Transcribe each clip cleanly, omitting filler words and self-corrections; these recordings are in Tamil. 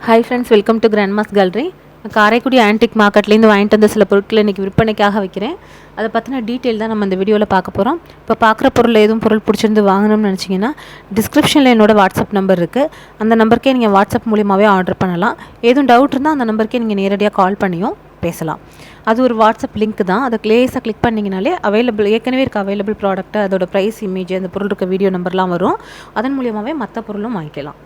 Hi friends, welcome to grandma's gallery. Karaikudi antique மார்க்கெட்லேருந்து வாங்கிட்டு வந்த சில பொருட்களை இன்றைக்கி விற்பனைக்காக வைக்கிறேன். அதை பற்றின டீட்டெயில் தான் நம்ம இந்த வீடியோவில் பார்க்க போகிறோம். இப்போ பார்க்குற பொருள் எதுவும் பொருள் பிடிச்சிருந்து வாங்கணும்னு நினச்சிங்கன்னா டிஸ்கிரிப்ஷனில் என்னோட வாட்ஸ்அப் நம்பர் இருக்குது. அந்த நம்பருக்கே நீங்கள் வாட்ஸ்அப் மூலியமாகவே ஆர்டர் பண்ணலாம். எதுவும் டவுட் இருந்தால் அந்த நம்பருக்கே நீங்கள் நேரடியாக கால் பண்ணியும் பேசலாம். அது ஒரு வாட்ஸ்அப் லிங்க் தான். அதை லேஸாக கிளிக் பண்ணிங்கனாலே ஏற்கனவே இருக்க அவைலபிள் ப்ராடக்ட்டு, அதோட ப்ரைஸ், இமேஜ், அந்த பொருள் இருக்க வீடியோ நம்பர்லாம் வரும். அதன் மூலியமாகவே மற்ற பொருளும் வாங்கிக்கலாம்.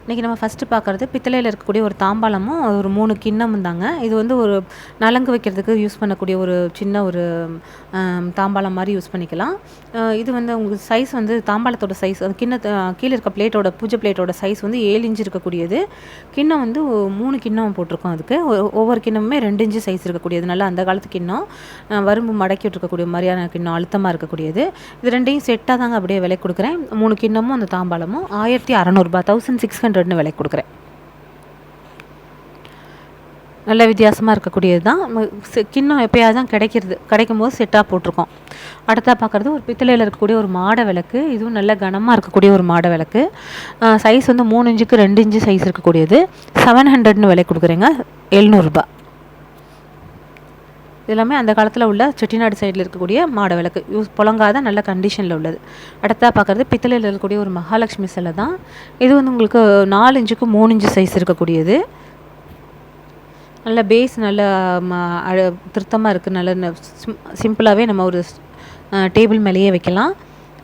இன்றைக்கி நம்ம ஃபஸ்ட்டு பார்க்குறது பித்தளையில் இருக்கக்கூடிய ஒரு தாம்பாளமும் ஒரு 3 கிண்ணமும் தாங்க. இது வந்து ஒரு நலங்கு வைக்கிறதுக்கு யூஸ் பண்ணக்கூடிய ஒரு சின்ன ஒரு தாம்பாளம் மாதிரி யூஸ் பண்ணிக்கலாம். இது வந்து உங்களுக்கு சைஸ் வந்து தாம்பாளத்தோட சைஸ், அது கீழே இருக்க பிளேட்டோட பூஜை பிளேட்டோட சைஸ் வந்து 7 இன்ச்சு இருக்கக்கூடியது. கிண்ணம் வந்து 3 கிண்ணம் போட்டிருக்கோம். அதுக்கு ஒவ்வொரு கிண்ணமுமே 2 இன்ச்சு சைஸ் இருக்கக்கூடியது. நல்லா அந்த காலத்து கிண்ணம், வரும்பு மடக்கி விட்டுருக்கக்கூடிய மாதிரியான கிண்ணம், அழுத்தமாக இருக்கக்கூடியது. இது ரெண்டையும் செட்டாக தாங்க அப்படியே விலை கொடுக்குறேன். 3 கிண்ணமும் அந்த தாம்பாளமும் 1600 1600 விலை கொடுக்குறேன். நல்ல வித்தியாசமாக இருக்கக்கூடியது தான். கிண்ணம் எப்போயாவது தான் கிடைக்கும் போது செட்டாக போட்டிருக்கோம். அடுத்தா பார்க்குறது ஒரு பித்தளையில் இருக்கக்கூடிய ஒரு மாட விளக்கு. இதுவும் நல்ல கனமாக இருக்கக்கூடிய ஒரு மாட விளக்கு. சைஸ் வந்து 3 இன்ச்சுக்கு 2 இன்ச்சு சைஸ் இருக்கக்கூடியது. 700 விலை கொடுக்குறேங்க. 700 எல்லாமே அந்த காலத்தில் உள்ள செட்டிநாடு சைடில் இருக்கக்கூடிய மாட விளக்கு, புழங்காத நல்ல கண்டிஷனில் உள்ளது. அடுத்தா பார்க்குறது பித்தளையில் இருக்கக்கூடிய ஒரு மகாலட்சுமி சிலை தான். இது வந்து உங்களுக்கு 4 இன்ச்சுக்கு 3 இன்ச்சு சைஸ் இருக்கக்கூடியது. நல்ல பேஸ் நல்ல திருத்தமாக இருக்குது. நல்ல சிம்பிளாகவே நம்ம ஒரு டேபிள் மேலேயே வைக்கலாம்.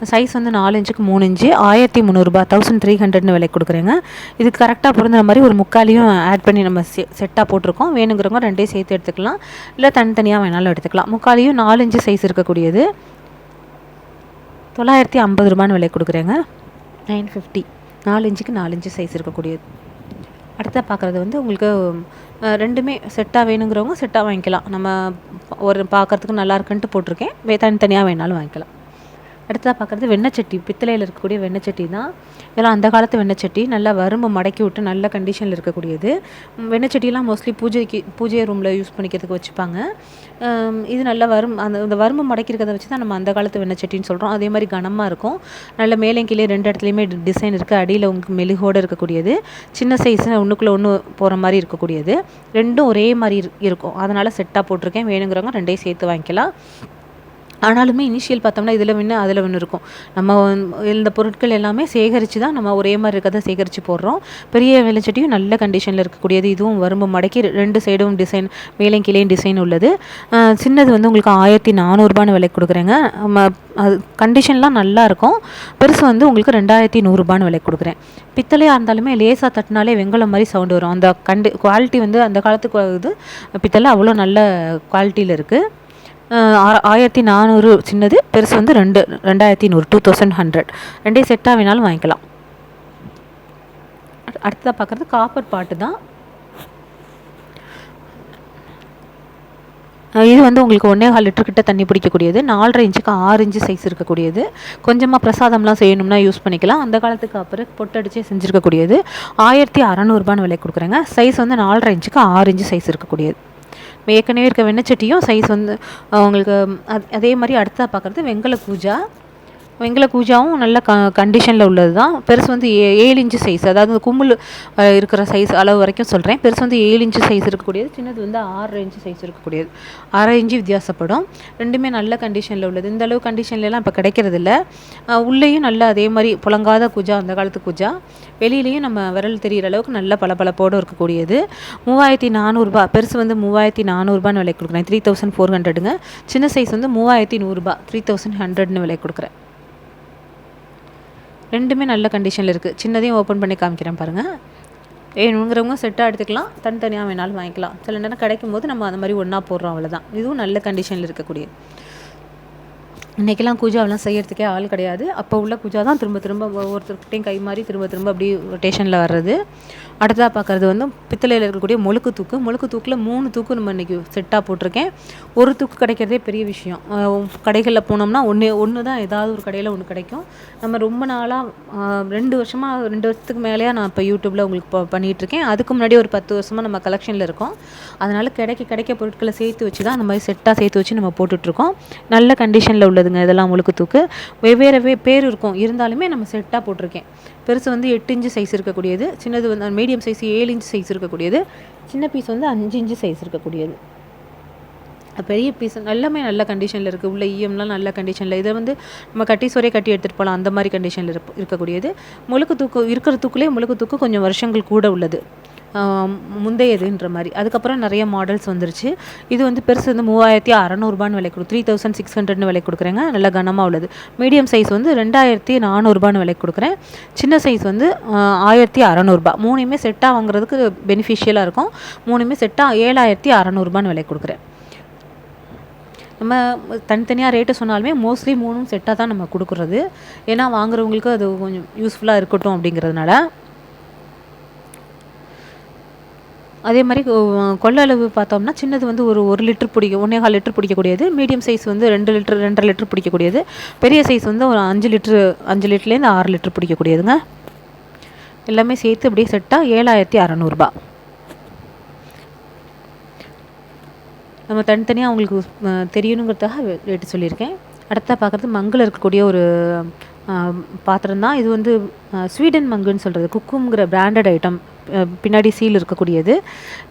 சைஸ் வந்து 4 இன்ச்சுக்கு 3 இன்ச்சு. 1300 1300 விலை கொடுக்குறேங்க. இது கரெக்டாக பொருந்துற மாதிரி ஒரு முக்காலியும் ஆட் பண்ணி நம்ம செட்டாக போட்டிருக்கோம். வேணுங்கிறவங்க ரெண்டையும் சேர்த்து எடுத்துக்கலாம், இல்லை தனித்தனியாக வேணாலும் எடுத்துக்கலாம். முக்காலியும் 4 இன்ச்சு சைஸ் இருக்கக்கூடியது. 950 விலை கொடுக்குறேங்க. 950. 4 இன்ச்சுக்கு 4 இன்ச்சு சைஸ் இருக்கக்கூடியது. அடுத்த பார்க்குறது வந்து உங்களுக்கு ரெண்டுமே செட்டாக வேணுங்கிறவங்க செட்டாக வாங்கிக்கலாம். நம்ம ஒரு பார்க்குறதுக்கு நல்லா இருக்குன்ட்டு போட்டிருக்கேன். தனித்தனியாக வேணாலும் வாங்கிக்கலாம். அடுத்ததாக பார்க்குறது வெண்ணச்சட்டி. பித்தளையில் இருக்கக்கூடிய வெண்ணச்சட்டி தான். இதெல்லாம் அந்த காலத்து வெண்ணச்சட்டி, நல்லா வரும்பு மடக்கி விட்டு நல்ல கண்டிஷனில் இருக்கக்கூடியது. வெண்ணச்சட்டிலாம் மோஸ்ட்லி பூஜை ரூமில் யூஸ் பண்ணிக்கிறதுக்கு வச்சுப்பாங்க. இது நல்ல அந்த வரும்பு மடக்கி இருக்கிறத வச்சு தான் நம்ம அந்த காலத்து வெண்ணச்சட்டின்னு சொல்கிறோம். அதே மாதிரி கனமாக இருக்கும். நல்ல மேலே கீழே 2 இடத்துலையுமே டிசைன் இருக்குது. அடியில் உங்களுக்கு மெழுகோடு இருக்கக்கூடியது. சின்ன சைஸ் ஒன்றுக்குள்ளே ஒன்று போகிற மாதிரி இருக்கக்கூடியது. ரெண்டும் ஒரே மாதிரி இருக்கும். அதனால் செட்டாக போட்டிருக்கேன். வேணுங்கிறவங்க ரெண்டையும் சேர்த்து வாங்கிக்கலாம். ஆனாலுமே இனிஷியல் பார்த்தோம்னா இதில் ஒன்று அதில் ஒன்று இருக்கும். நம்ம இந்த பொருட்கள் எல்லாமே சேகரித்து தான் நம்ம ஒரே மாதிரி இருக்கிறத சேகரித்து போடுறோம். பெரிய வெள்ளச்சட்டியும் நல்ல கண்டிஷனில் இருக்கக்கூடியது. இதுவும் வரும்பு மடக்கி 2 சைடும் டிசைன், மேலே கீழே டிசைன் உள்ளது. சின்னது வந்து உங்களுக்கு 1400 விலை கொடுக்குறேங்க. அது கண்டிஷன்லாம் நல்லா இருக்கும். பெருசு வந்து உங்களுக்கு 2100 விலை கொடுக்குறேன். பித்தளையாக இருந்தாலுமே லேசாக தட்டினாலே வெங்கலம் மாதிரி சவுண்டு வரும். அந்த குவாலிட்டி வந்து அந்த காலத்துக்கு இது பித்தளை அவ்வளோ நல்ல குவாலிட்டியில் இருக்குது. 1400 சின்னது, பெருசு வந்து 2100 2100. ரெண்டையும் செட்டாக வேணாலும் வாங்கிக்கலாம். அடுத்ததாக பார்க்குறது காப்பர் பாட்டு தான். இது வந்து உங்களுக்கு 1.25 லிட்டர் கிட்ட தண்ணி பிடிக்கக்கூடியது. 4.5 இன்ச்சுக்கு 6 இன்ச்சு சைஸ் இருக்கக்கூடியது. கொஞ்சமாக பிரசாதம்லாம் செய்யணும்னா யூஸ் பண்ணிக்கலாம். அந்த காலத்துக்கு அப்புறம் பொட்டடிச்சே செஞ்சுருக்கக்கூடியது. 1600 விலை கொடுக்குறேங்க. சைஸ் வந்து 4.5 இன்ச்சுக்கு 6 இன்ச்சு சைஸ் இருக்கக்கூடியது. ஏற்கனவே இருக்க வெண்ணச்சட்டியும் சைஸ் வந்து உங்களுக்கு அதே மாதிரி. அடுத்ததாக பார்க்குறது வெங்கல கூஜாவும் நல்ல கண்டிஷனில் உள்ளது தான். பெருசு வந்து 7 இன்ச்சு சைஸ், அதாவது கும்பல் இருக்கிற சைஸ் அளவு வரைக்கும் சொல்கிறேன். பெருசு வந்து 7 இன்ச்சு சைஸ் இருக்கக்கூடியது. சின்னது வந்து 6 இன்ச்சு சைஸ் இருக்கக்கூடியது. 1/2 இன்ச்சு வித்தியாசப்படும். ரெண்டுமே நல்ல கண்டிஷனில் உள்ளது. இந்த அளவு கண்டிஷன்லாம் இப்போ கிடைக்கிறதில்ல. உள்ளேயும் நல்ல அதே மாதிரி புழங்காத கூஜா, அந்த காலத்து கூஜா. வெளியிலையும் நம்ம விரல் தெரிகிற அளவுக்கு நல்ல பளபளப்போடு இருக்கக்கூடியது. 3400. பெருசு வந்து 3400 விலை கொடுக்குறேன். 3400ங்க. சின்ன சைஸ் வந்து 3100 3100 விலை கொடுக்குறேன். ரெண்டுமே நல்ல கண்டிஷனில் இருக்குது. சின்னதையும் ஓப்பன் பண்ணி காமிக்கிறேன் பாருங்கள். வேணுங்கிறவங்க செட்டாக எடுத்துக்கலாம், தனித்தனியாக வேணாலும் வாங்கிக்கலாம். சில நேரம் கிடைக்கும் போது நம்ம அந்த மாதிரி ஒன்றா போடுறோம், அவ்வளோதான். இதுவும் நல்ல கண்டிஷனில் இருக்கக்கூடியது. இன்றைக்கெல்லாம் கூஜாவெல்லாம் செய்கிறதுக்கே ஆள் கிடையாது. அப்போ உள்ள கூஜா தான் திரும்ப ஒவ்வொருத்தர்கிட்டையும் கை மாறி திரும்ப அப்படி ரொட்டேஷனில் வர்றது. அடுத்ததாக பார்க்குறது வந்து பித்தளையில் இருக்கக்கூடிய முழுக்கு தூக்கில் 3 தூக்கு நம்ம இன்றைக்கி செட்டாக போட்டிருக்கேன். ஒரு தூக்கு கிடைக்கிறதே பெரிய விஷயம். கடைகளில் போனோம்னா ஒன்று தான், ஏதாவது ஒரு கடையில் ஒன்று கிடைக்கும். நம்ம ரொம்ப நாளாக 2 வருஷத்துக்கு மேலேயா நான் இப்போ யூடியூப்பில் உங்களுக்கு பண்ணிகிட்ருக்கேன். அதுக்கு முன்னாடி ஒரு 10 வருஷமாக நம்ம கலெக்ஷனில் இருக்கோம். அதனால் கிடைக்க பொருட்களை சேர்த்து வச்சு தான் அந்த மாதிரி செட்டாக சேர்த்து வச்சு நம்ம போட்டுட்ருக்கோம். நல்ல கண்டிஷனில் உள்ளதுங்க. இதெல்லாம் முழுக்கு தூக்கு வெவ்வேறு பேர் இருக்கும், இருந்தாலுமே நம்ம செட்டாக போட்டிருக்கேன். பெருசு வந்து 8 இன்ச்சு சைஸ் இருக்கக்கூடியது, சின்னது வந்து மீடியம் சைஸ் 7 இன்ச் சைஸ் இருக்கக்கூடியது, சின்ன பீஸ் வந்து 5 இன்ச்சு சைஸ் இருக்கக்கூடியது. பெரிய பீஸ் எல்லாமே நல்ல கண்டிஷனில் இருக்குது. உள்ள ஈயம்லாம் நல்ல கண்டிஷனில், இதை வந்து நம்ம கட்டிஸ்வரே கட்டி எடுத்துகிட்டு போகலாம், அந்த மாதிரி கண்டிஷனில் இருக்கக்கூடியது. முழுக்கு தூக்கு இருக்கிற தூக்குலேயே முழுக்கு தூக்கு கொஞ்சம் வருஷங்கள் கூட உள்ளது, முந்தையதுன்ற மாதிரி. அதுக்கப்புறம் நிறைய மாடல்ஸ் வந்துருச்சு. இது வந்து பெருசு வந்து 3600 விலை 3600 விலை கொடுக்குறேங்க. நல்லா கனமாக உள்ளது. மீடியம் சைஸ் வந்து 2400 விலை கொடுக்குறேன். சின்ன சைஸ் வந்து 1600. மூணுமே செட்டாக வாங்குறதுக்கு பெனிஃபிஷியலாக இருக்கும். மூணுமே செட்டாக 7600 விலை கொடுக்குறேன். நம்ம தனித்தனியாக ரேட்டு சொன்னாலுமே மோஸ்ட்லி மூணும் செட்டாக தான் நம்ம கொடுக்குறது. ஏன்னா வாங்குறவங்களுக்கு அது கொஞ்சம் யூஸ்ஃபுல்லாக இருக்கட்டும் அப்படிங்கிறதுனால. அதே மாதிரி கொள்ள அளவு பார்த்தோம்னா சின்னது வந்து ஒரு 1 லிட்டர் 1.25 லிட்டர் பிடிக்கக்கூடியது, மீடியம் சைஸ் வந்து 2 லிட்டர் 2.5 லிட்டர் பிடிக்கக்கூடியது, பெரிய சைஸ் வந்து ஒரு 5 லிட்டர்லேருந்து 6 லிட்டர் பிடிக்கக்கூடியதுங்க. எல்லாமே சேர்த்து அப்படியே செட்டாக 7600. நம்ம தனித்தனியாக அவங்களுக்கு தெரியணுங்கிறதுக்காக ரேட்டு சொல்லியிருக்கேன். அடுத்தா பார்க்குறது மங்கில் இருக்கக்கூடிய ஒரு பாத்திரம் தான். இது வந்து ஸ்வீடன் மங்குன்னு சொல்கிறது, குக்குங்கிற பிராண்டட் ஐட்டம், பின்னாடி சீல் இருக்கக்கூடியது.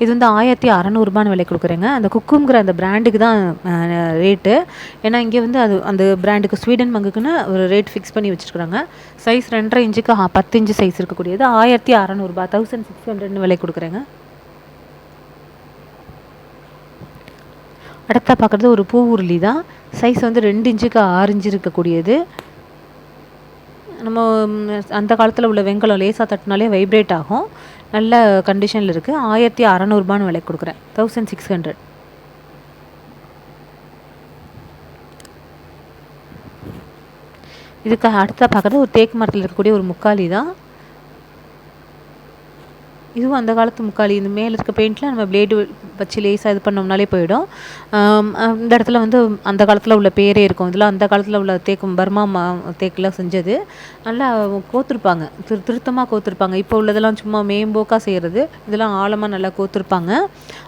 இது வந்து 1600 விலை கொடுக்குறேங்க. அந்த குக்குங்கிற அந்த பிராண்டுக்கு தான் ரேட்டு. ஏன்னா இங்கே வந்து அது அந்த பிராண்டுக்கு ஸ்வீடன் மங்குக்குன்னு ஒரு ரேட் ஃபிக்ஸ் பண்ணி வச்சுருக்குறாங்க. சைஸ் 2.5 இன்ச்சுக்கு 10 இன்ச்சு சைஸ் இருக்கக்கூடியது 1600, 1600 விலை கொடுக்குறேங்க. அடுத்தா பார்க்குறது ஒரு பூ உருளி தான். சைஸ் வந்து 2 இன்ச்சுக்கு 6 இன்ச்சு இருக்கக்கூடியது. நம்ம அந்த காலத்தில் உள்ள வெங்கலம் லேசாக தட்டினாலே வைப்ரேட் ஆகும். நல்ல கண்டிஷனில் இருக்குது. 1600 விலை கொடுக்குறேன். 1600. இதுக்கு அடுத்தா பார்க்குறது ஒரு தேக்கு மரத்தில் இருக்கக்கூடிய ஒரு முக்காலி தான். இதுவும் அந்த காலத்து முக்காலி. இந்த மேலே இருக்க பெயிண்டில் நம்ம பிளேடு வச்சு லேசாக இது பண்ணோம்னாலே போயிடும். இந்த இடத்துல வந்து அந்த காலத்தில் உள்ள பேரே இருக்கும். இதில் அந்த காலத்தில் உள்ள பர்மா தேக்கெலாம் செஞ்சது. நல்லா கோத்துருப்பாங்க, திருத்தமாக கோத்துருப்பாங்க. இப்போ உள்ளதெல்லாம் சும்மா மேம்போக்காக செய்கிறது. இதெல்லாம் ஆழமாக நல்லா கோத்துருப்பாங்க,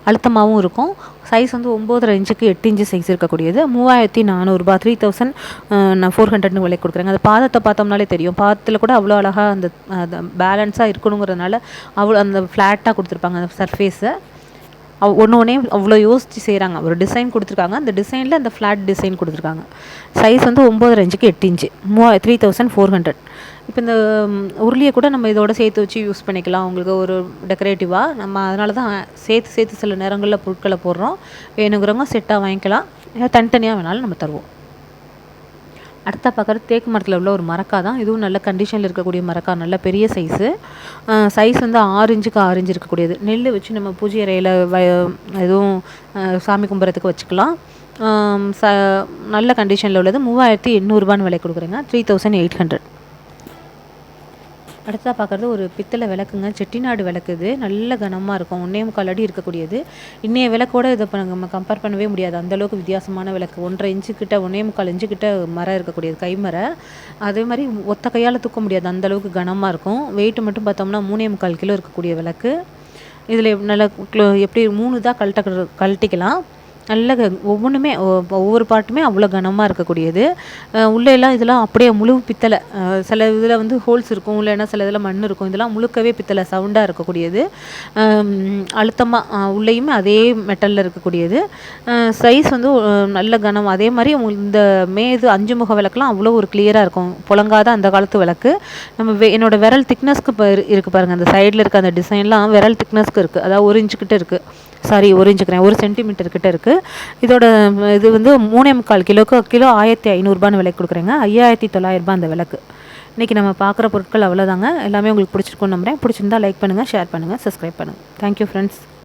அழுத்தமாகவும் இருக்கும். சைஸ் வந்து 9.5 இன்ச்சுக்கு 8 இன்ச்சு சைஸ் இருக்கக்கூடியது 3400, 3400 விலை கொடுக்குறாங்க. அந்த பாதத்தை பார்த்தோம்னாலே தெரியும். பாதத்தில் கூட அவ்வளோ அழகாக அந்த பேலன்ஸாக இருக்கணுங்கிறதுனால அவ்வளோ அந்த ஃப்ளாட்டாக கொடுத்துருப்பாங்க அந்த சர்ஃபேஸை. ஒன்றே அவ்வளோ யோசித்து செய்கிறாங்க. ஒரு டிசைன் கொடுத்துருக்காங்க, அந்த டிசைனில் அந்த ஃப்ளாட் டிசைன் கொடுத்துருக்காங்க. சைஸ் வந்து 9.5 இன்ச்சுக்கு 8 இன்ச்சு 3400. இப்போ இந்த உருளியை கூட நம்ம இதோட சேர்த்து வச்சு யூஸ் பண்ணிக்கலாம், உங்களுக்கு ஒரு டெக்கரேட்டிவாக. நம்ம அதனால தான் சேர்த்து சில நேரங்களில் பொருட்களை போடுறோம். வேணுங்கிறவங்க செட்டாக வாங்கிக்கலாம், இல்லை தனித்தனியாக வேணாலும் நம்ம தருவோம். அடுத்தா பார்க்குறது தேக்கு மரத்தில் உள்ள ஒரு மரக்கா தான். இதுவும் நல்ல கண்டிஷனில் இருக்கக்கூடிய மரக்கா, நல்ல பெரிய சைஸு. சைஸ் வந்து 6 இன்ச்சுக்கு 6 இன்ச்சு இருக்கக்கூடியது. நெல் வச்சு நம்ம பூஜை அறையில் எதுவும் சாமி கும்பிட்றதுக்கு வச்சுக்கலாம். நல்ல கண்டிஷனில் உள்ளது 3800 விலை கொடுக்குறேங்க. 3800. அடுத்தா பார்க்குறது ஒரு பித்தளை விளக்குங்க, செட்டிநாடு விளக்கு. இது நல்ல கனமாக இருக்கும், 1.25 அடி இருக்கக்கூடியது. இன்னைய விளக்கோடு இதை நம்ம கம்பேர் பண்ணவே முடியாது, அந்தளவுக்கு வித்தியாசமான விளக்கு. 1.5 இன்ச்சுக்கிட்ட 1.25 இன்ச்சுக்கிட்ட மரம் இருக்கக்கூடியது, கைமரம். அதே மாதிரி ஒத்த கையால் தூக்க முடியாது, அந்தளவுக்கு கனமாக இருக்கும். வெயிட்டு மட்டும் பார்த்தோம்னா 3.25 கிலோ இருக்கக்கூடிய விளக்கு. இதில் நல்லா எப்படி 3 தான் கழட்டிக்கலாம். நல்ல ஒவ்வொன்றுமே ஒவ்வொரு பாட்டுமே அவ்வளோ கனமாக இருக்கக்கூடியது. உள்ளே எல்லாம் இதெல்லாம் அப்படியே முழு பித்தளை. சில இதில் வந்து ஹோல்ஸ் இருக்கும், இல்லைன்னா சில இதில் மண் இருக்கும். இதெல்லாம் முழுக்கவே பித்தளை, சவுண்டாக இருக்கக்கூடியது. அழுத்தமாக உள்ளேயுமே அதே மெட்டலில் இருக்கக்கூடியது. சைஸ் வந்து நல்ல கனம். அதே மாதிரி இந்த மேது 5 முக விளக்குலாம் அவ்வளோ ஒரு கிளியராக இருக்கும், புழங்காத அந்த காலத்து விளக்கு. நம்ம என்னோடய விரல் திக்னஸ்க்கு இருக்குது பாருங்கள், அந்த சைடில் இருக்க அந்த டிசைன்லாம் விரல் திக்னஸ்க்கு இருக்குது. அதாவது 1 இன்ச்சுக்கிட்ட இருக்குது, 1 இன்ச்சுக்கிறேன், 1 சென்டிமீட்டர் கிட்ட இருக்குது. இதோட இது வந்து 3.25 கிலோ 1500 விலை கொடுக்குறேங்க. 5900 அந்த விளக்கு. இன்றைக்கி நம்ம பார்க்குற பொருட்கள் அவ்வளோதாங்க. எல்லாமே உங்களுக்கு பிடிச்சிருக்குன்னு நம்புகிறேன். பிடிச்சிருந்தா லைக் பண்ணுங்கள், ஷேர் பண்ணுங்கள், சப்ஸ்கிரைப் பண்ணுங்கள். Thank you friends.